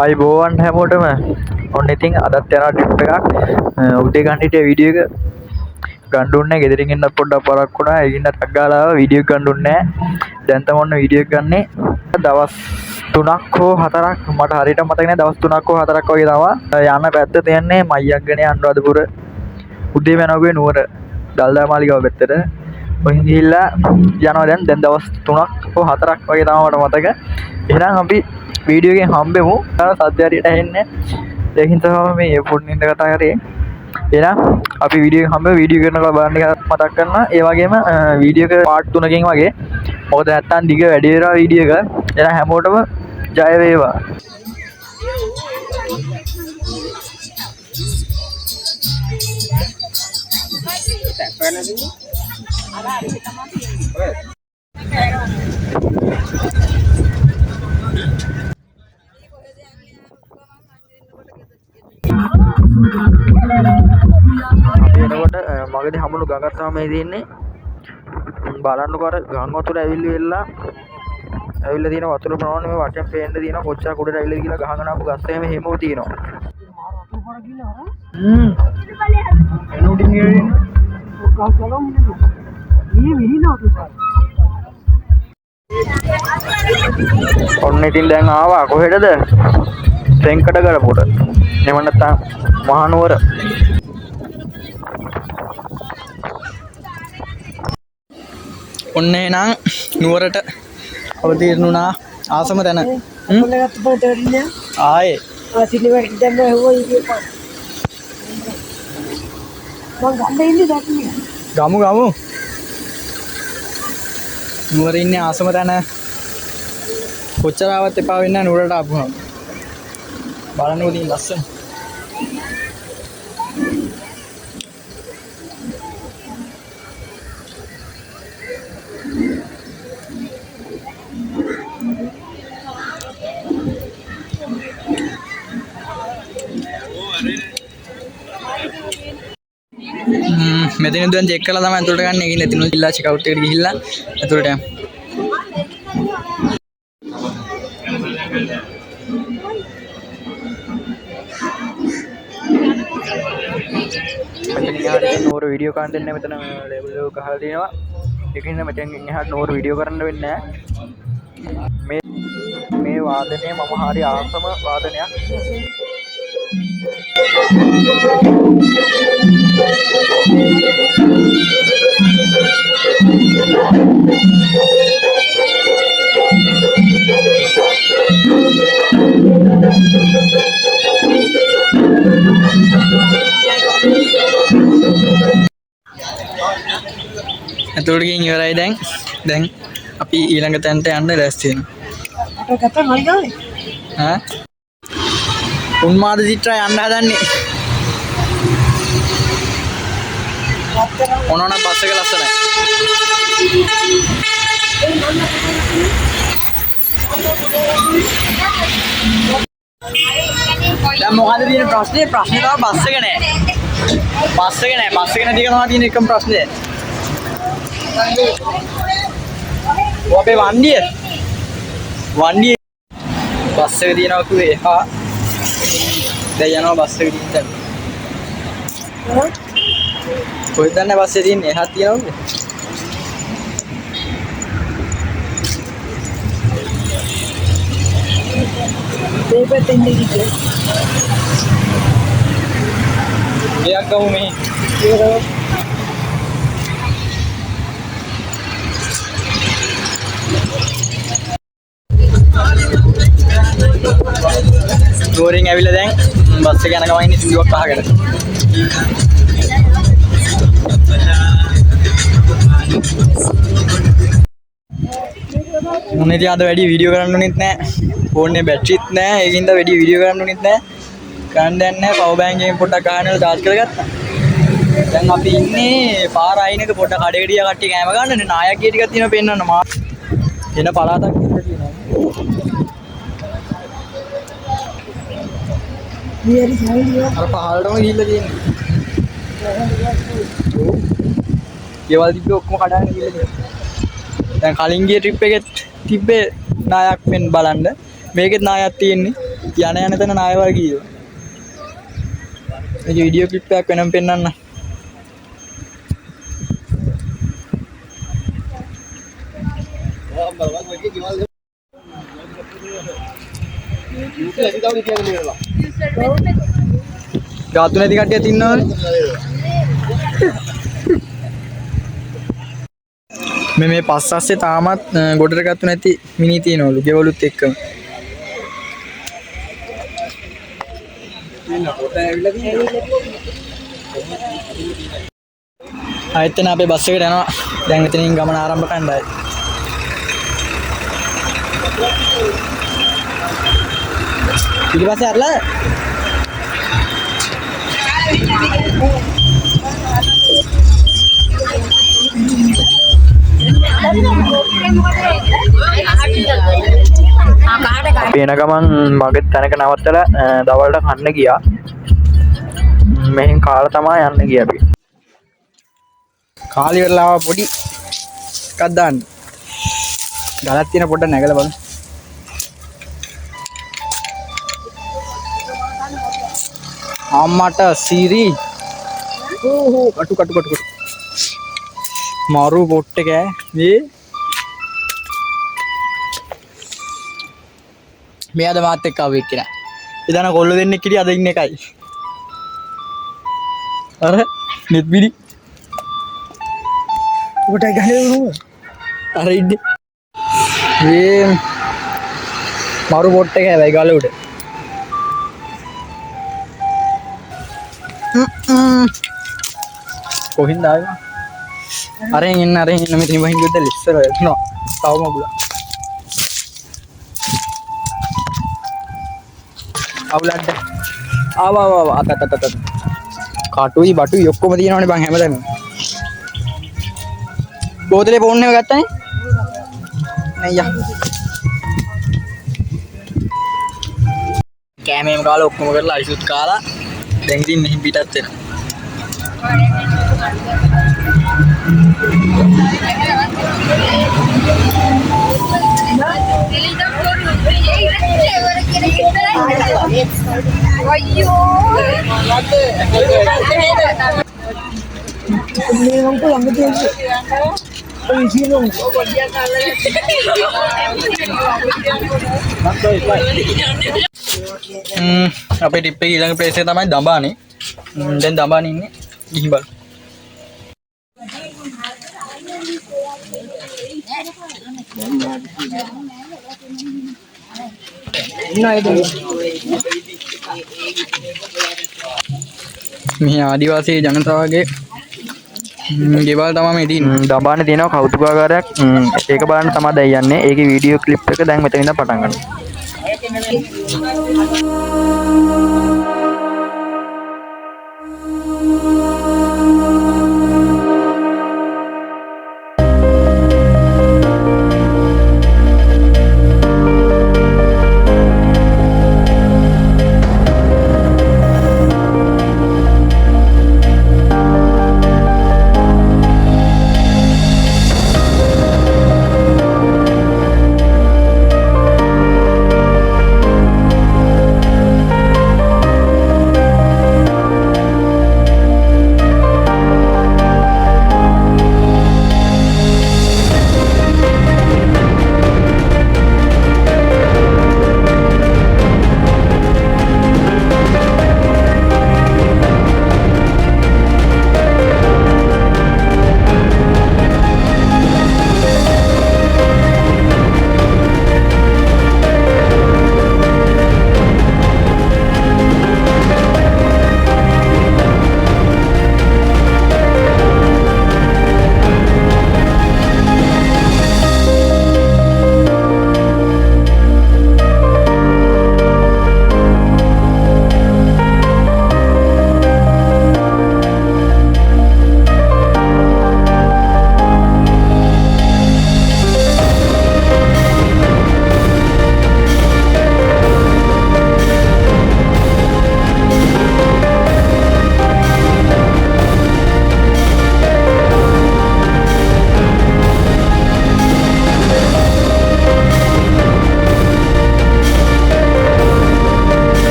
ආයිබෝවන් හැමෝටම ඔන්න ඉතින් අදත් යනවා ට්‍රිප් එකක් උදේ ගන්න හිටිය වීඩියෝ එක ගන්න දුන්නේ ගෙදරින් එන්න පොඩ්ඩක් පරක් වුණා ඒකින්ද ටක් ගාලා ආවා වීඩියෝ එක ගන්න දුන්නේ දැන් තමයි ඔන්න වීඩියෝ එක ගන්නේ දවස් 3ක් හෝ 4ක් මට හරියට මතක නැහැ දවස් 3ක් හෝ 4ක් වගේ තමයි යන පැත්ත තියන්නේ මයියක්ගනේ අනුරාධපුර උදේ වෙනවගේ නුවර දල්දා මාලිගාව පැත්තට ඔහින් ගිහිල්ලා යනවා දැන් දවස් 3ක් හෝ 4ක් වගේ තමයි මට මතක එහෙනම් අපි वीडियो के हम भी हूँ सत्यारी टहलने लेकिन तो हमें ये फूड नहीं लगता यार ये ना अभी वीडियो हमें वीडियो करने का बाहर निकाल मत करना ये वागे में वीडियो के पार्ट तो नहीं वागे और रहता दिखे वेडियो वीडियो का यार हम मोटो में जाए वे वा එනකොට මගදී හමුණු ගඟක් තමයි මේ තියෙන්නේ බලන්නකො අර ගඟ වතුර ඇවිල්ලා තියෙන වතුර ප්‍රමාණය මේ වටෙන් පේන්න තියෙනවා කොච්චර උඩට ඇවිල්ලාද කියලා ගහගෙන ආපු ගස් එහෙම හිමෝ තියෙනවා එනුඩින් ගියේ ගස් වලම මේ විහිනවා ඔන්න ඉතින් දැන් ආවා කොහෙටද සෙන්කට ගලපොට එහෙම නැත්නම් මහනුවර ඔන්න එහෙනම් නුවරට අවතීර්ණුණා ආසම තැන ආයේ ගමු නුවර ඉන්නේ ආසම තැන කොච්චර ආවත් එපා වෙන්නේ නැහැ නුවරට ආපුවම බලන්නකො ඉතින් ලස්සන මෙතන දුවන් චෙක් කරලා තමයි අතුලට ගන්න. ඒකින් එතන ජිල්ලා චෙක් අවුට් එකට ගිහිල්ලා අතුලට යමු. මෙතන ගහලා නෝර වීඩියෝ කාන් දෙන්නේ මෙතන ලේබල් එක ගහලා තියෙනවා. ඒකින් මෙතෙන් එහාට නෝර වීඩියෝ කරන්න වෙන්නේ නැහැ. මේ වාදනය මම හරි ආසම වාදනයක්. එතකොට ගින් ඉවරයි දැන් අපි ඊළඟ තැනට යන්න ලෑස්ති වෙනවා. අර කතා මල්ගාවේ ඈ උන්මාද චිත්‍රය යන්න හදන්නේ. ඔනෝන බස් එක ලස්සනයි. දැන් මොකද තියෙන ප්‍රශ්නේ තමයි බස් එක නෑ. බස් එක නැති එක තමයි තියෙන එකම ප්‍රශ්නේ. ඔබේ වන්දිය බස් එක තියෙනවා කිව්වේ එහා දැන් යනවා බස් එක තියෙන තැන. කොහෙද යන්නේ බස් එක තියෙන්නේ? එහා තියනවද? දෙපැත්තෙන් දිගට. ගියක් ගමු මෙහි. ඩෝරින් ඇවිල්ලා දැන් බස් එක යන ගමන් ඉන්නේ සින්දුවක් අහගෙන. මොනේ ඉතින් අද වැඩි වීඩියෝ කරන්න උනෙත් නැහැ. ෆෝන් එකේ බැටරිත් නැහැ. ඒකින්ද වැඩි වීඩියෝ කරන්න උනෙත් නැහැ. කරන්න දෙයක් නැහැ. පවර් බෑන්ක් එකෙන් පොඩ්ඩක් ගහන්න වල charge කරගත්තා. දැන් අපි ඉන්නේ පාර අයිනක පොඩ්ඩක් කඩේකට ගියා කට්ටිය කෑම ගන්නනේ. නායකගේ ටිකක් තියෙනවා පෙන්නන්න මා. එන පළාතක් ඉඳලා තියෙනවා. අර පහළටම ගිහිල්ලා තියෙන්නේ. ගෙවල් තිබ්බේ ඔක්කොම කඩාගෙන ගිහිල්ලා තියෙනවා. දැන් කලින් ගිය ට්‍රිප් එකෙත් තිබ්බේ නායක් මෙන් බලන්න. මේකෙත් නායක් තියෙන්නේ. යන තැන නායවා ගියෝ. මේක වීඩියෝ ක්ලිප් එකක් වෙනම පෙන්නන්න. ගාතු නැති කට්ටියක් ඉන්නවනේ. මේ පස්සස්සේ තාමත් ගොඩට ගත්තු නැති මිනි තියනවලු ගෙවලුත් එක්කම. ආයෙත් එන අපේ බස් එකට යනවා. දැන් එතනින් ගමන ආරම්භ කරන්නයි. ඊට පස්සේ අරලා පේන ගමන් මගේ තැනක නවත්තලා දවල්ට කන්න ගියා. මෙහෙන් කාලා තමයි යන්න ගියා අපි. කාලි වෙලාව පොඩි එකක් දාන්න. ගලක් තියෙන පොඩ්ඩක් නැගලා බලන්න. අම්මට සීරි. කටු. මාරු පොට් එක මේ මෙයාද මාත් එක්ක ආවෙ කියලා. ඉතින් කොල්ල දෙන්නෙක් කිරි අද ඉන්න එකයි. අර නෙත් බිලි. ඔකට ගහලා නෝ. අර ඉන්නේ. මේ මාරු පොට් එක හැබැයි ගාල උඩ. කොහින්ද ආවේ? අරෙන් ඉන්න මෙතන වහින් ගියද ඉස්සර යනවා. තවම බුලා. අවුලක්ද? ආවා අත. කටුයි බටුයි ඔක්කොම තියෙනවනේ බං හැමදේම. බෝතලේ ෆෝන් එක ගත්තානේ? නయ్యා. කෑමේම කාලා ඔක්කොම කරලා අයිසුත් කාලා දැන් ඉතින් මෙහි පිටත් වෙනවා. අපේ ටිප් එකේ ඊළඟ ප්ලේස් එක තමයි දඹානේ. දැන් දඹානේ ඉන්නේ. ගිහින් බලමු. මේ ආදිවාසී ජනතාවගේ ගෙවල් තමයි මේ තියෙන්නේ. දඹානේ තියෙනවා කෞතුකාගාරයක්. ඒක බලන්න තමයි දැන් යන්නේ. ඒකේ වීඩියෝ ක්ලිප් එක දැන් මෙතන ඉඳන් පටන් ගන්නවා.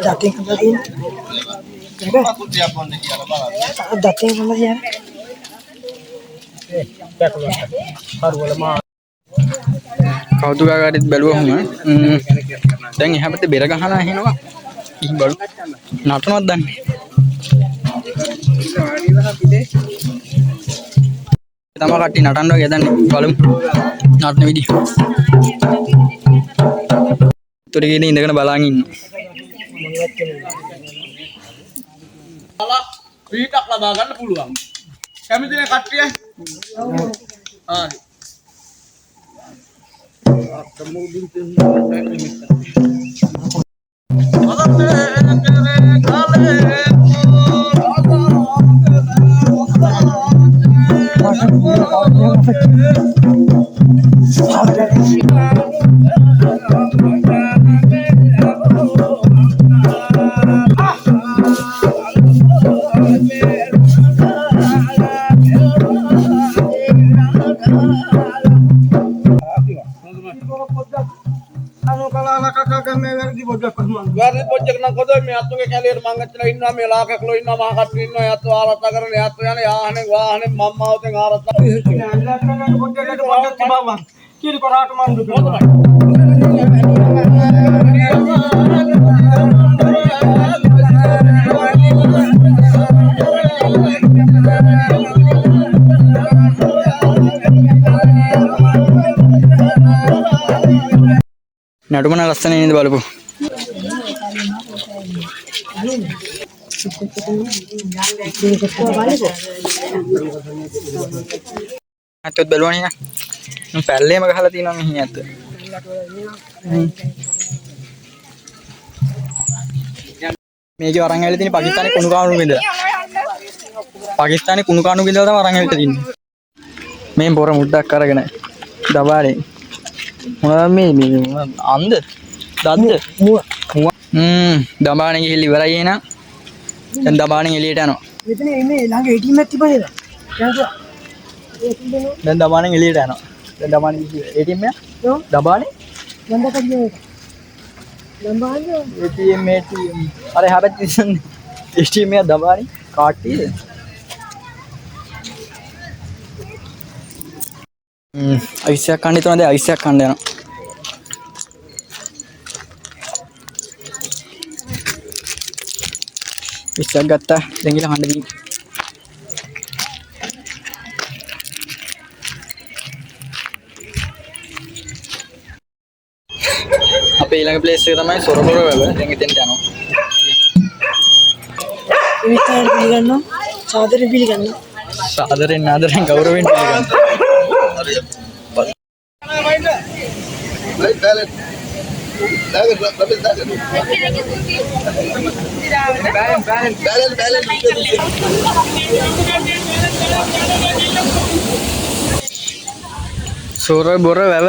dating kembali. Dating kembali ya. කෞතුකාගාරිත් බැලුවහම දැන් එහා පැත්තේ බෙර ගහන අහිනවා. ඉතින් බලමු. නටනවත් දන්නේ. තමා කට්ටිය නටන්න වගේ හදන්නේ. බලමු. නටන විදිහ. උතුරේ ගිහින් ඉඳගෙන බලන් ඉන්නවා. පීටක් ලබා ගන්න පුළුවන්. කැමතිනේ කට්ටිය? හරි. Gari pojok nang kodo me atu ke kalir mangat la inna me la ka klo inna ma ka inna ya to ala ta karne ya to ya ne wa ne mamma o te ngara ta kiri korat man du නඩුමන ලස්සන නේද බලපො. අතත් බලවන්නේ නා. මම පැල්ලේම ගහලා තියෙනවා මෙහි ඇත්ත. මේකේ අරන් ඇවිල්ලා තියෙන පාකිස්තානේ කුණු කාණු බින්දලා. පාකිස්තානේ කුණු කාණු බින්දලා තමයි අරන් ඇවිල්ලා තින්නේ. මේ පොර මුඩක් අරගෙන දබාලේ මොනවද මේ අන්ද දද්ද මුව දබාණේ ගිහිල්ලා ඉවරයි එහෙනම් දැන් දබාණෙන් එළියට යනවා මෙතන ඉන්නේ ළඟ ATM එකක් තිබ්බ නේද දැන් දබාණෙන් එළියට යනවා දැන් දබාණෙන් ATM එක දබාණේ නම්බර් එක කියන්න නම්බර් ATM අර හැබැයි ATM එක දබාණේ කාඩ් තියෙද අයිසයක් කන්න හිතනවා දැන් අයිසයක් කන්න යනවා ඉස්සක් ගත්තා දැන් ගිහලා කන්න දී අපේ ඊළඟ ප්ලේස් එක තමයි සොරබොර වැව දැන් එතෙන්ට යනවා විතර පිළිගන්නවා සාදරයෙන් පිළිගන්නවා සාදරයෙන් ආදරයෙන් ගෞරවයෙන් පිළිගන්නවා සොරබොර වැව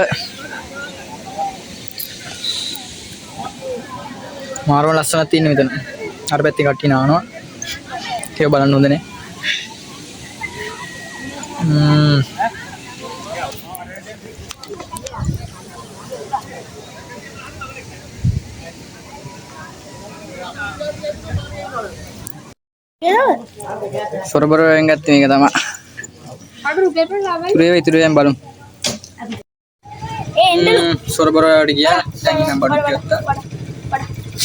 මාරම ලස්සනක් තියෙන මෙතන අර පැත්තේ කට්ටිය නානවා ඒක බලන්න හොඳ නේ සොරබොර වෙන් ගත්තේ මේක තමයි ඉතුරු දැන් බලමු සොරබොර වලට ගියා දැන් නම් බඩු ගත්තා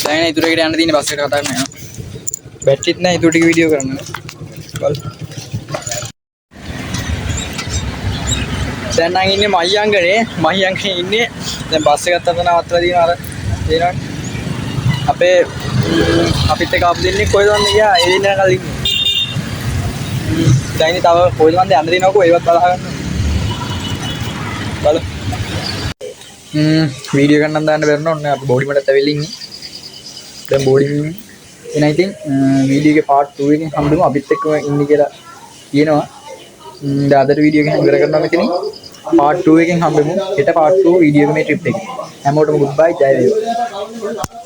දැන් ඉතුරු එකට යන්න තියෙන බස් එකට කතා කරන්න යනවා බැටරිත් නැහැ ඉතුරු ටික වීඩියෝ කරන්න බල දැන් නම් ඉන්නේ මහියංගනේ ඉන්නේ දැන් බස් එකත් අතන නවත්තලා තියෙනවා අර තේරෙනවනේ අපේ අපිත් එක ආපු දෙන්නේ කොහෙද වන්ද ගියා ඒ දෙන්න කලින් දැන් තව කොහෙද වන්ද යන්න දෙනවකෝ ඒවත් බලා ගන්න බල වීඩියෝ ගන්න දාන්න බැරි නෝ ඔන්න අපි බෝඩි මඩත් ඇවිල්ලා ඉන්නේ දැන් බෝඩි එන ඉතින් වීඩියෝ එකේ part 2 එකෙන් හම්බෙමු අපිත් එක්කම ඉන්නේ කියලා කියනවා දැන් අදට වීඩියෝ එක ඉවර කරනවා මෙතනින් part 2 එකෙන් හම්බෙමු හෙට part 2 වීඩියෝ එකේ මේ ට්‍රිප් එක හැමෝටම good bye ජය වේවා